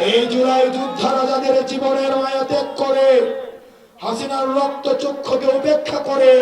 এই জুলাই যোদ্ধারা যাদের জীবনের মায়া ত্যাগ করে, হাসিনার রক্ত চক্ষুকে উপেক্ষা করে,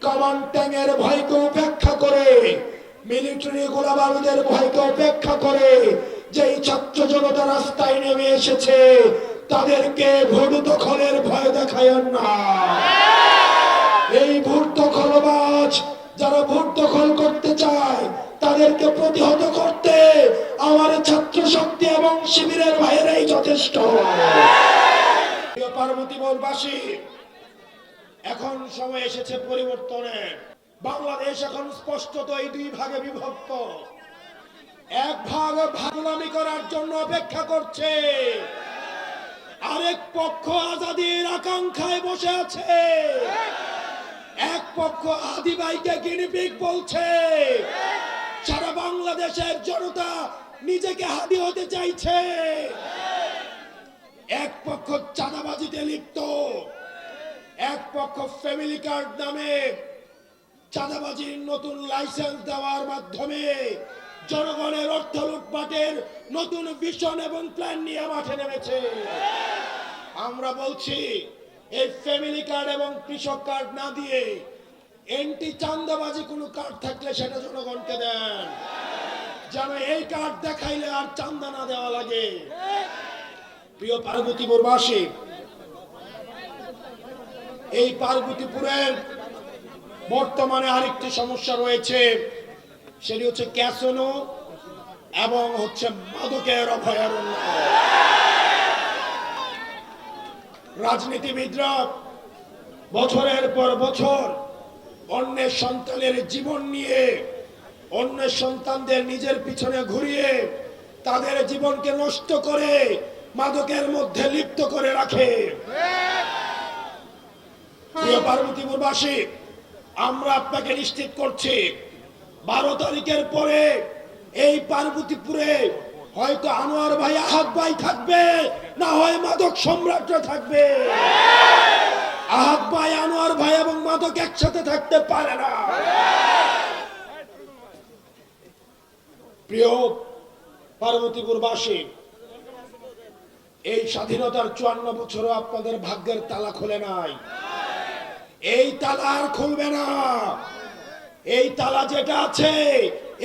কামান ট্যাঙের ভয়কে উপেক্ষা করে, মিলিটারি গোলাবারুদের ভয়কে উপেক্ষা করে যেই ছাত্র জনতা রাস্তায় নেমে এসেছে, তাদেরকে ভোট দখলের ভয় দেখায়েন না। এই ভোট দখলবাজ যারা ভোট দখল করতে চায়, তাদেরকে প্রতিহত করতে আমার ছাত্র শক্তি এবং শিবিরের ভাইয়েরাই যথেষ্ট। পার্বতীপুরবাসী, এখন সময় এসেছে পরিবর্তনের। বাংলাদেশ এখন স্পষ্টত এই দুই ভাগে বিভক্ত। এক ভাগ ভাগলামি করার জন্য অপেক্ষা করছে, আরেক পক্ষ আজাদির আকাঙ্ক্ষায় বসে আছে। এক পক্ষ আদিবাইকে গিনিপিগ বলছে, সারা বাংলাদেশের জনতা নিজেকে হাদি হতে চাইছে। এক পক্ষ চাঁদাবাজিতে লিপ্ত, এক পক্ষ ফ্যামিলি কার্ড নামে চাঁদাবাজির নতুন লাইসেন্স দেওয়ার মাধ্যমে জনগণের অর্থ লুটপাটের নতুন ভিশন এবং প্ল্যান নিয়ে মাঠে নেমেছে। আমরা বলছি, এই ফ্যামিলি কার্ড এবং কৃষক কার্ড না দিয়ে এন্টি চাঁদাবাজি কোনো কার্ড থাকলে সেটা জনগণকে দেন, যেন এই কার্ড দেখাইলে আর চাঁদা না দেওয়া লাগে। প্রিয় পার্বতীপুরবাসী, এই পার্বতীপুরের বর্তমানে আরেকটি সমস্যা রয়েছে, সেটি হচ্ছে ক্যাসিনো এবং মাদকের অভয়ারণ্য। রাজনীতিবিদরা বছরের পর বছর অন্যের সন্তানের জীবন নিয়ে, অন্যের সন্তানদের নিজের পিছনে ঘুরিয়ে তাদের জীবনকে নষ্ট করে মাদকের মধ্যে লিপ্ত করে রাখে। প্রিয় পার্বতীপুরবাসী, আমরা আপনাকে নিশ্চিত করছি, 12 তারিখের পরে এই পার্বতীপুরে হয়তো আনোয়ার ভাই, আহাদ ভাই থাকবে, না হয় মাদক সম্রাটরা থাকবে। আহাদ ভাই, আনোয়ার ভাই এবং মাদক একসাথে থাকতে পারে না। প্রিয় পার্বতীপুরবাসী, এই স্বাধীনতার 54 বছরও আপনাদের ভাগ্যের তালা খোলে নাই। এই তালা আর খুলবে না। এই তালা যেটা আছে,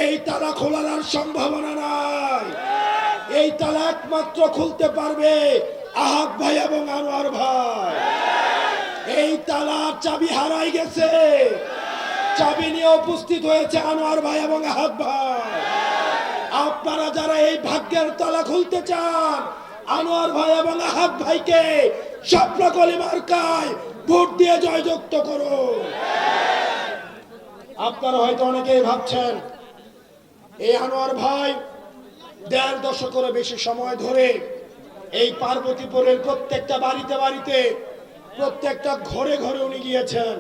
এই তালা খোলার আর সম্ভাবনা নাই। এই তালা একমাত্র খুলতে পারবে আহাদ ভাই এবং আনোয়ার ভাই। এই তালার চাবি হারাই গেছে, চাবি নিয়ে উপস্থিত হয়েছে আনোয়ার ভাই এবং আহাদ ভাই। আপনারা যারা এই ভাগ্যের তালা খুলতে চান, আনোয়ার ভাই এবং আহাদ ভাইকে স্বপ্নকলি মার্কায় ভোট দিয়ে জয়যুক্ত করুন। আপনারা হয়তো অনেকেই ভাবছেন, এই আনোয়ার ভাই 1.5 দশকেরও বেশি সময় ধরে এই পার্বতীপুরের প্রত্যেকটা বাড়িতে বাড়িতে, প্রত্যেকটা ঘরে ঘরে উনি গিয়েছেন।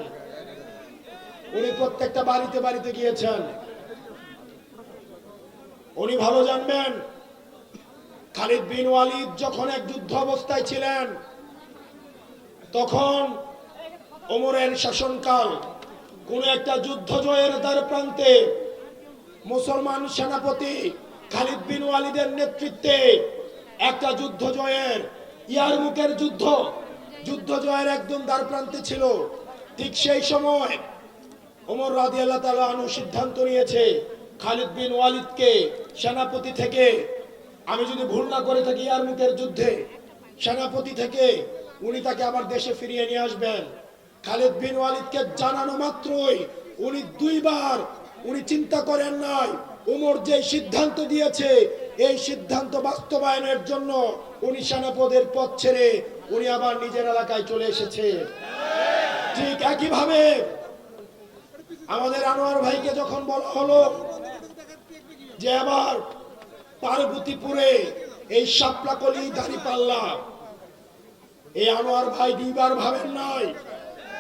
উনি প্রত্যেকটা বাড়িতে বাড়িতে গিয়েছেন। উনি ভালো জানবেন, খালিদ বিন ওয়ালিদ যখন এক যুদ্ধ অবস্থায় ছিলেন, তখন ওমরের শাসনকাল, কোন একটা যুদ্ধ জয়ের দ্বার প্রান্তে মুসলমান সেনাপতি খালিদ বিন ওয়ালিদের নেতৃত্বে একটা যুদ্ধ জয়ের, ইয়ারমুকের যুদ্ধ জয়ের একদম দ্বার প্রান্তে ছিল। ঠিক সেই সময় ওমর রাদিয়াল্লাহু তাআলা আনহু সিদ্ধান্ত নিয়েছে, খালিদ বিন ওয়ালিদকে সেনাপতি থেকে, আমি যদি ভুল না করে থাকি, ইয়ারমুকের যুদ্ধে সেনাপতি থেকে উনি তাকে আবার দেশে ফিরিয়ে নিয়ে আসবেন। খালিদ বিন ওয়ালিদকে জানানো মাত্রই উনি 2 বার উনি চিন্তা করেন নাই। ওমর যে সিদ্ধান্ত দিয়েছে, এই সিদ্ধান্ত বাস্তবায়নের জন্য উনি সেনাপতির পদ ছেড়ে উনি আবার নিজের এলাকায় চলে এসেছে। ঠিক একইভাবে আমাদের আনোয়ার ভাইকে যখন বলা হলো যে আবার পার্বতীপুরে এই শাপলাকলি দাঁড়িপাল্লা, এই আনোয়ার ভাই 2 বার ভাবেন নাই।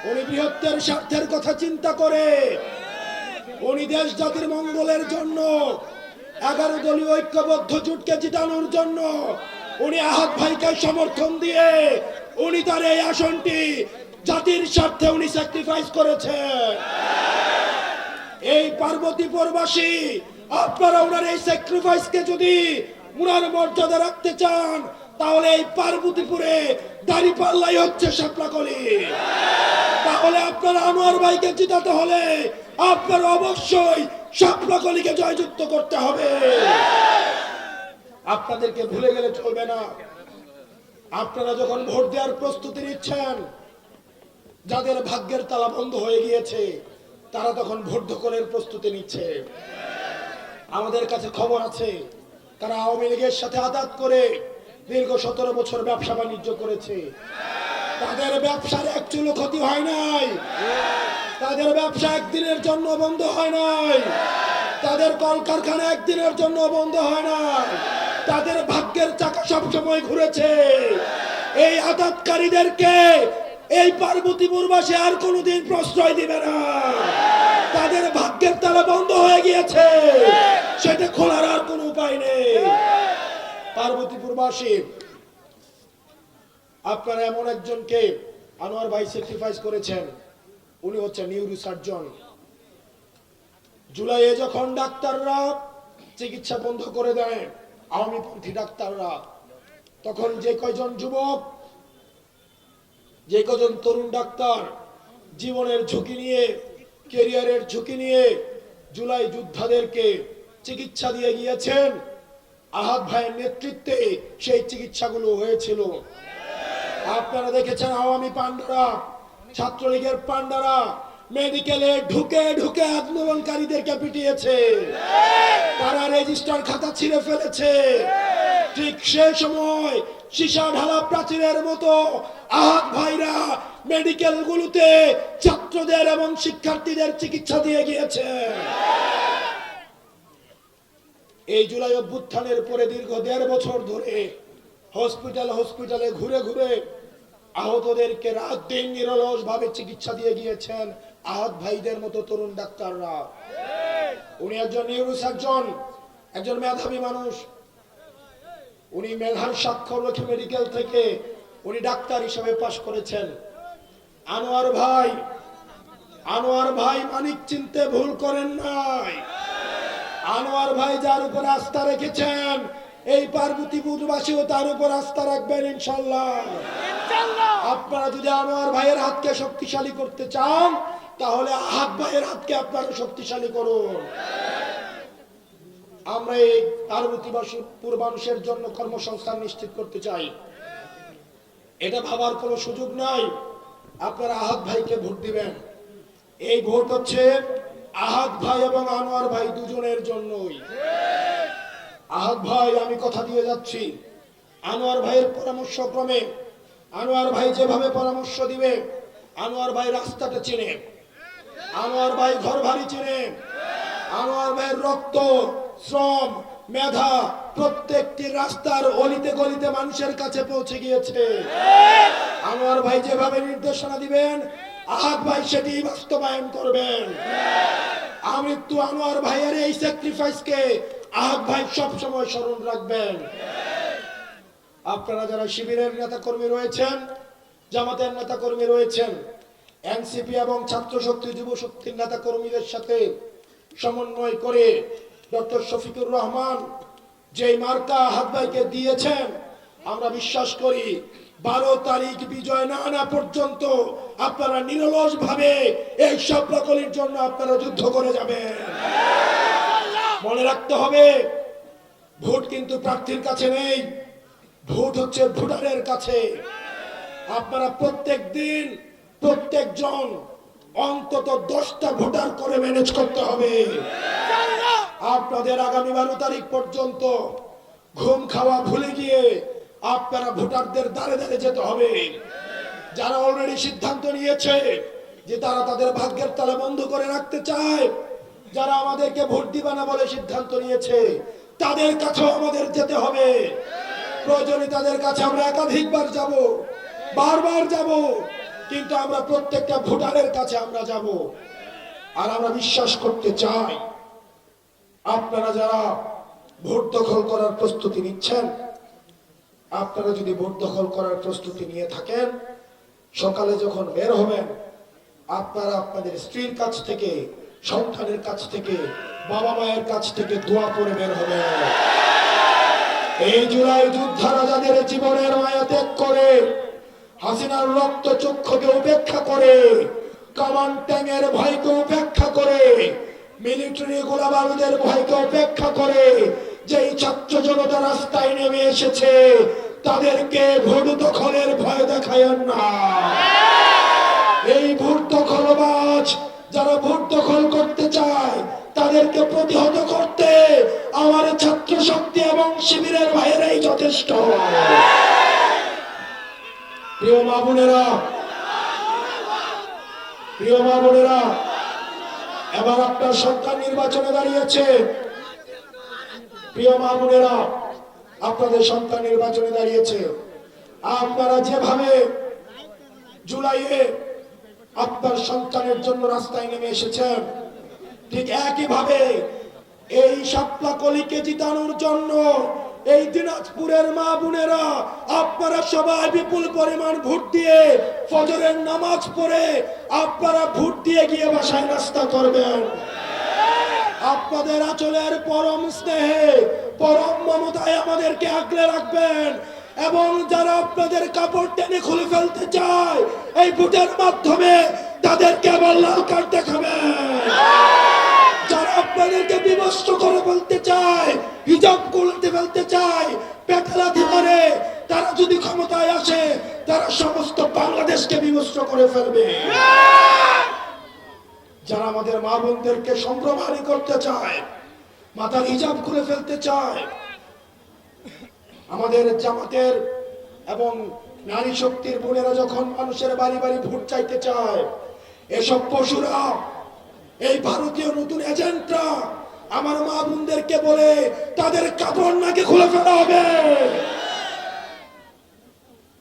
উনি বৃহত্তর স্বার্থের কথা চিন্তা করে, উনি দেশ জাতির মঙ্গলের জন্য, 11 দলীয় ঐক্যবদ্ধ জোটকে জিতানোর জন্য উনি আহাদ ভাইকে সমর্থন দিয়ে উনি তার এই আসনটি জাতির স্বার্থে উনি স্যাক্রিফাইস করেছে। এই পার্বতীপুরবাসী, আপনারা ওনার এই স্যাক্রিফাইসকে যদি মুনার মর্যাদা রাখতে চান, তাহলে এই পার্বতীপুরে দাঁড়িপাল্লাই হচ্ছে শাপলাকলি। তাহলে আপনারা আনোয়ার ভাইকে জিতাতে হলে আপনারা অবশ্যই শাপলাকলিকে জয়যুক্ত করতে হবে। আপনাদেরকে ভুলে গেলে চলবে না। আপনারা যখন ভোট দেওয়ার প্রস্তুতি নিচ্ছেন, যাদের ভাগ্যের তালা বন্ধ হয়ে গিয়েছে তারা তখন ভোট দখলের প্রস্তুতি নিচ্ছে। আমাদের কাছে খবর আছে তারা আওয়ামী লীগের সাথে আঘাত করে দীর্ঘ 17 বছর ব্যবসা বাণিজ্য করেছে। তাদের ব্যবসার এক চুলো ক্ষতি হয় নাই, তাদের ব্যবসা একদিনের জন্য বন্ধ হয় নাই, তাদের কলকারখানা একদিনের জন্য বন্ধ হয় না, তাদের ভাগ্যের চাকা সবসময় ঘুরেছে। এই আঘাতকারীদেরকে এই পার্বতীপুরবাসী আর কোনোদিন প্রশ্রয় দিবে না। তাদের ভাগ্যের তালা বন্ধ হয়ে গিয়েছে, সেটা খোলার আর কোনো উপায় নেই। পার্বতীপুরবাসী, আপনারা এমন একজনকে আনোয়ার ভাই স্যাক্রিফাইস করেছেন, উনি হচ্ছে নিউরো সার্জন। জুলাইয়ে যখন ডাক্তাররা চিকিৎসা বন্ধ করে দেয় আওয়ামীপন্থী ডাক্তাররা, তখন যে কয়জন যুবক, যে কজন তরুণ ডাক্তার জীবনের ঝুঁকি নিয়ে, ক্যারিয়ারের ঝুঁকি নিয়ে জুলাই যোদ্ধাদেরকে চিকিৎসা দিয়ে গিয়েছেন, আহাদ ভাইয়ের নেতৃত্বে সেই চিকিৎসাগুলো হয়েছিল। আপনারা দেখেছেন আওয়ামী পান্ডারা, ছাত্রলীগের পান্ডারা মেডিকেলে ঢুকে ঢুকে আন্দোলনকারীদেরকে পিটিয়েছে, তারা রেজিস্টার খাতা ছিঁড়ে ফেলেছে। ঠিক সেই সময় সীসা ঢালা প্রাচীরের মতো আহাদ ভাইরা মেডিকেল গুলোতে ছাত্রদের এবং শিক্ষার্থীদের চিকিৎসা দিয়ে গিয়েছে। এই জুলাই অভ্যুত্থানের পরে দীর্ঘ 1.5 বছর ধরে হসপিটালে ঘুরে ঘুরে আহতদেরকে রাত দিন নিরলস ভাবে চিকিৎসা দিয়ে গিয়েছেন আহাদ ভাইদের মতো তরুণ ডাক্তাররা। উনি একজন নিউরো সার্জন, একজন মেধাবী মানুষ। উনি মেধার স্বাক্ষর রেখে মেডিকেল থেকে উনি ডাক্তার হিসেবে পাশ করেছেন। আনোয়ার ভাই মানিক চিনতে ভুল করেন নাই। আনোয়ার ভাই যার উপর আস্থা রেখেছেন, এই পার্বতীপুরবাসীও তার উপর আস্থা রাখবেন ইনশাআল্লাহ। আপনারা যদি আনোয়ার ভাইয়ের হাতকে শক্তিশালী করতে চান, তাহলে আহাদ ভাইয়ের হাতকে আপনারা শক্তিশালী করুন। আমরা এই পার্বতীপুর মানুষের জন্য কর্মসংস্থান নিশ্চিত করতে চাই। এটা ভাবার কোনো সুযোগ নাই। আপনারা আহাদ ভাইকে ভোট দিবেন। এই ভোট হচ্ছে আহাদ ভাই এবং আনোয়ার ভাই দুজনের জন্যই। আহাদ ভাই, আমি কথা দিয়ে যাচ্ছি, আনোয়ার ভাইয়ের পরামর্শ ক্রমে, আনোয়ার ভাই যেভাবে পরামর্শ দিবে, আনোয়ার ভাই রাস্তাটা চিনে, আনোয়ার ভাই ঘর বাড়ি চিনে, আনোয়ার ভাইয়ের রক্ত, শ্রম, মেধা প্রত্যেকটি রাস্তার অলিতে গলিতে মানুষের কাছে পৌঁছে গিয়েছে। আনোয়ার ভাই যেভাবে নির্দেশনা দিবেন, আহাদ ভাই সেটি বাস্তবায়ন করবেন। আমৃত্যু আনোয়ার ভাইয়ের এই স্যাক্রিফাইসকে আহাদ ভাই সব সময় স্মরণ রাখবেন। আপনারা যারা শিবিরের নেতা কর্মী রয়েছেন, জামাতের নেতা কর্মী রয়েছেন, এনসিপি এবং ছাত্র শক্তি যুব শক্তির নেতা কর্মীদের সাথে সমন্বয় করে ডক্টর শফিকুর রহমান যে মার্কা আহাদ ভাইকে দিয়েছেন, আমরা বিশ্বাস করি 12 তারিখ বিজয় না আনা পর্যন্ত আপনারা নিরলস ভাবে এই শাপলাকলির জন্য আপনারা যুদ্ধ করে যাবেন। মনে রাখতে হবে, ভোট কিন্তু প্রার্থীর কাছে নেই, ভোট হচ্ছে ভোটারের কাছে। আপনারা প্রত্যেক দিন প্রত্যেকজন অন্তত 10টা ভোটার করে ম্যানেজ করতে হবে। আপনাদের আগামী 12 তারিখ পর্যন্ত ঘুম খাওয়া ভুলে গিয়ে আপনারা ভোটারদের দ্বারে দ্বারে যেতে হবে। যারা অলরেডি সিদ্ধান্ত নিয়েছে যে তারা তাদের ভাগ্যের তালা বন্ধ করে রাখতে চায়, যারা আমাদেরকে ভোট দিবে না বলে সিদ্ধান্ত নিয়েছে, তাদের কাছেও আমাদের যেতে হবে। প্রয়োজনে তাদের কাছে আমরা একাধিকবার যাব, বারবার যাব, কিন্তু আমরা প্রত্যেকটা ভোটারের কাছে আমরা যাব। আর আমরা বিশ্বাস করতে চাই, আপনারা যারা ভোট দখল করার প্রস্তুতি নিচ্ছেন, আপনারা যদি ভোট দখল করার প্রস্তুতি নিয়ে থাকেন, সকালে যখন বের হবেন, আপনারা আপনাদের স্ত্রীর কাছ থেকে, সন্তানের কাছ থেকে, বাবা মায়ের কাছ থেকে দোয়া করে বের হবেন। এই জুলাই যোদ্ধারা যাদের জীবনের মায়া ত্যাগ করে, হাসিনার রক্ত চক্ষুকে উপেক্ষা করে, কামান ট্যাঙের ভয়কে উপেক্ষা করে, মিলিটারি গোলাবারুদের ভয়কে উপেক্ষা করে যেই ছাত্র জনতা রাস্তায় নেমে এসেছে, তাদেরকে ভোট দখলের ভয় দেখায় না। এই ভোট দখলবাজ যারা ভোট দখল করতে চায়, তাদেরকে প্রতিহত করতে আমার ছাত্র শক্তি এবং শিবিরের ভাইয়েরাই যথেষ্ট। প্রিয় মা বোনেরা, প্রিয় মা বোনেরা, এবার আপনার সরকার নির্বাচনে দাঁড়িয়েছে। প্রিয় মা বোনেরা, আপনাদের সন্তান নির্বাচনে দাঁড়িয়েছে। আপনারা যেভাবে জুলাইয়ে আপনার সন্তানের জন্য রাস্তায় নেমে এসেছেন, ঠিক একইভাবে এই শাপলা কলিকে জিতানোর জন্য এই দিনাজপুরের মা বোনেরা আপনারা সবাই বিপুল পরিমাণ ভোট দিয়ে ফজরের নামাজ পড়ে আপনারা ভোট দিয়ে গিয়ে বাসায় নাস্তা করবেন। আপনাদের আঁচলের পরম স্নেহে, পরম মমতায় আমাদেরকে আগলে রাখবেন এবং যারা আপনাদের কাপড় টেনে খুলে ফেলতে চায়, এই ভোটের মাধ্যমে তাদেরকে আবার লাল কার্ড দেখাবেন। যারা আপনাদেরকে বিবস্ত্র করে ফেলতে চায়, হিজাব খুলতে ফেলতে চায়, পেটালাতে পারে, তারা যদি ক্ষমতায় আসে তারা সমস্ত বাংলাদেশকে বিবস্ত্র করে ফেলবে। যারা আমাদের মা বোনদেরকে সম্ভ্রমহানি করতে চায়, মাথার হিজাব খুলে ফেলতে চায়, আমাদের জামাতের এবং নারী শক্তির বোনেরা যখন মানুষের বাড়ি বাড়ি ভোট চাইতে চায়, এসব পশুরা, এই ভারতীয় নতুন এজেন্টরা আমার মা বোনদেরকে বলে তাদের কাপড় নাকি খুলে ফেলা হবে।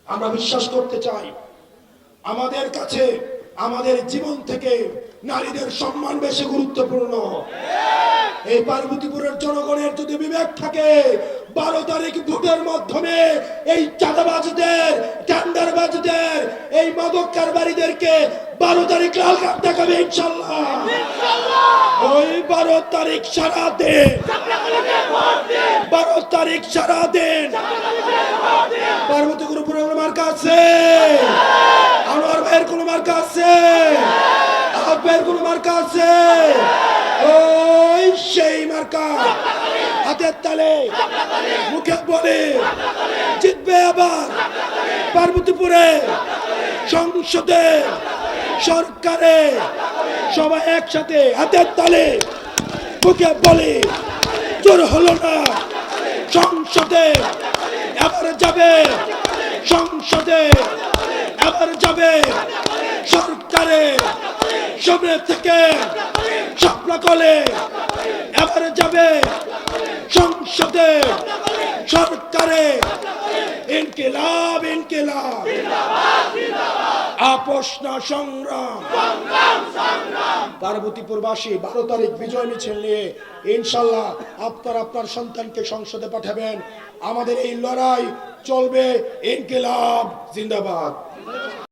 আমরা বিশ্বাস করতে চাই, আমাদের কাছে আমাদের জীবন থেকে নারীদের সম্মান বেশি গুরুত্বপূর্ণ। এই পার্বতীপুরের জনগণের যদি বিবেক থাকে, 12 তারিখ ভোটের মাধ্যমে এই চাঁদাবাজদের, টেন্ডারবাজদের, এই মাদক কারবারিদেরকে 12 তারিখ লাল কার্ড দেখাবে ইনশাআল্লাহ। ওই 12 তারিখ সারা দিন, 12 তারিখ সারা দিন পার্বতীপুর উপরে মার্কা আছে, আনোয়ার ভাইয়ের কোন মার্কা আছে, আহাদ ভাইয়ের কোন মার্কা আছে, ওই সেই মার্কা হাতের তালে মুখে বলে জিতবে। আবার পার্বতীপুরে সংসদে, সরকারে সবাই একসাথে হাতের তালে মুখে বলে জোর হলো না, সংসদে এবার যাবে, সংসদে এবার যাবে, সরকারে সামনে থেকে শাপলা কলে এবার যাবে, সংসদে সরকারে ইনকিলাব, ইনকিলাব, আপোষ না সংগ্রাম। পার্বতীপুরবাসী 12 তারিখ বিজয় মিছিল নিয়ে ইনশাল্লাহ আপনারা আপনার সন্তানকে সংসদে পাঠাবেন। আমাদের এই লড়াই চলবে। ইনকিলাব জিন্দাবাদ।